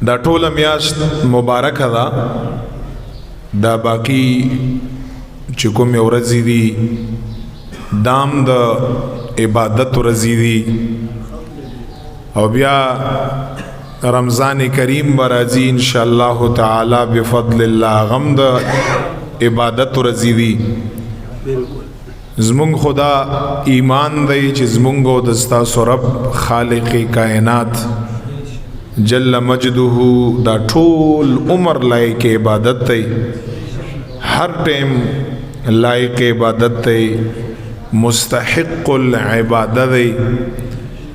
دا ټوله میاشت مبارکه ده. دا باقی چې کومې ورځې دي دام د عبادت ورځې دي او بیا رمضان کریم برازي ان شاء الله تعالی بفضل الله غم د عبادت ورځې دي. زمونږ خدا ایمان دی چې زمونږ د ستاسو رب خالق کائنات جل مجده دا ټول عمر لایق عبادت دی، هر ټیم لایق عبادت دی، مستحق العبادت دی.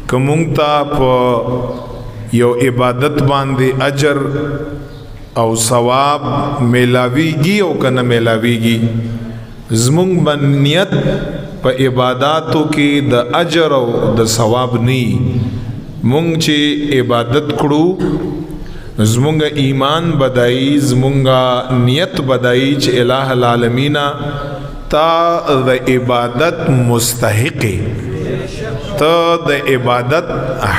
که مونږ ته په یو عبادت باندې اجر او ثواب میلاویږي او کنه میلاویږي، زمونږ بنیت په عباداتو کې د اجر او د ثواب نی. مونږ چې عبادت کړو زمونږ ایمان بدایي، زمونږ نیت بدایي چې الہ العالمین تا د عبادت مستحق، تا د عبادت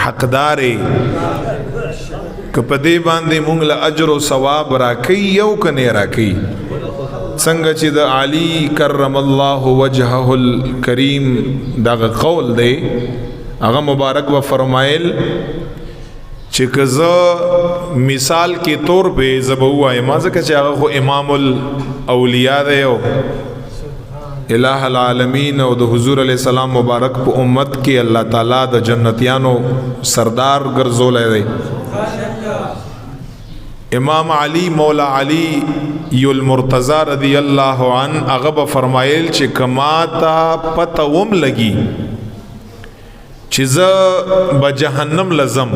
حقدار، که په دې باندې مونږ له اجر او ثواب راکړي یو کنه راکړي. څنګه چې د علی کرم الله وجهه الکریم دغه قول دی، هغه مبارک و فرمایل چې کزه مثال کې طور به زبو وایم ځکه چې هغه خو امام الاولیاء دی او الہ العالمین او د حضور علیہ السلام مبارک په امت کې الله تعالی د جنتیانو سردار ګرځولای دی. امام علی مولا علی المرتضی رضی اللہ عنہ هغه فرمایل چې کما تا پته وم لګي چې زه به جهنم لزم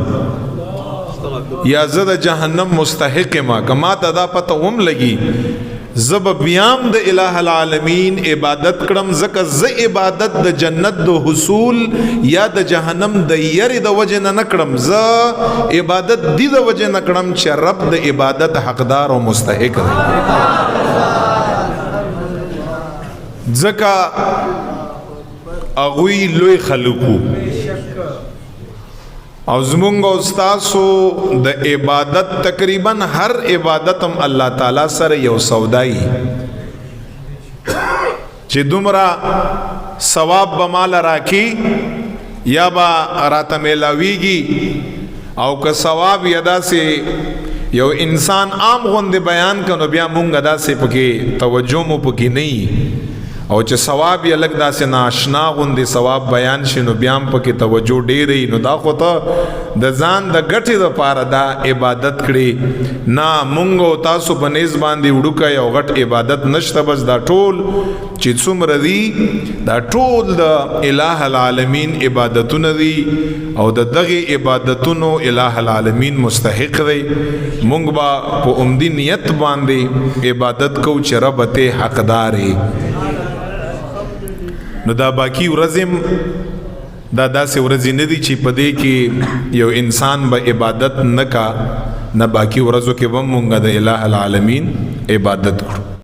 یا زه د جهنم مستحق ما، کما ته دا پته وم لګي زه به بیام د الہ العالمین عبادت کړم، ځکه زه عبادت د جنت د حصول یا د جهنم د یری د وجه نه کړم، زه عبادت دی د وجه نه کړم چې رب د عبادت حقدار او مستحق دی. ځکه اغوی لوی خلقو او زمونږ او ستاسو د عبادت تقریبا هر عبادت هم الله تعالی سره یو سودای چې دومره ثواب به مال راکې یا به راته میلاویږي، او که ثواب یدا سے یو انسان عام غوندې بیان کنو بیا مونږ داسې پکې توجه مو پکې نه، او چې ثواب یې لږ داسې ناشنا غوندې ثواب بیان شي نو بیا هم پکې توجه ډېرې. نو دا خو ته د ځان د ګټې دپاره دا عبادت کړې نه، مونږ او تاسو په نیز باندې وړوکی او غټ عبادت نشته، بس دا ټول چې څومره دي دا ټول د الہ العالمین عبادتونه دي او د دغې عبادتونو الہ العالمین مستحق دی. مونږ به په عمدي نیت باندې عبادت کوو چې رب ته حقدار یې. نو دا باقی ورځم دا داسې ورځې نه دي چې په دې کې یو انسان به عبادت نه کا، نه باقی ورځو کې به مونږ د الہ العالمین عبادت کړو.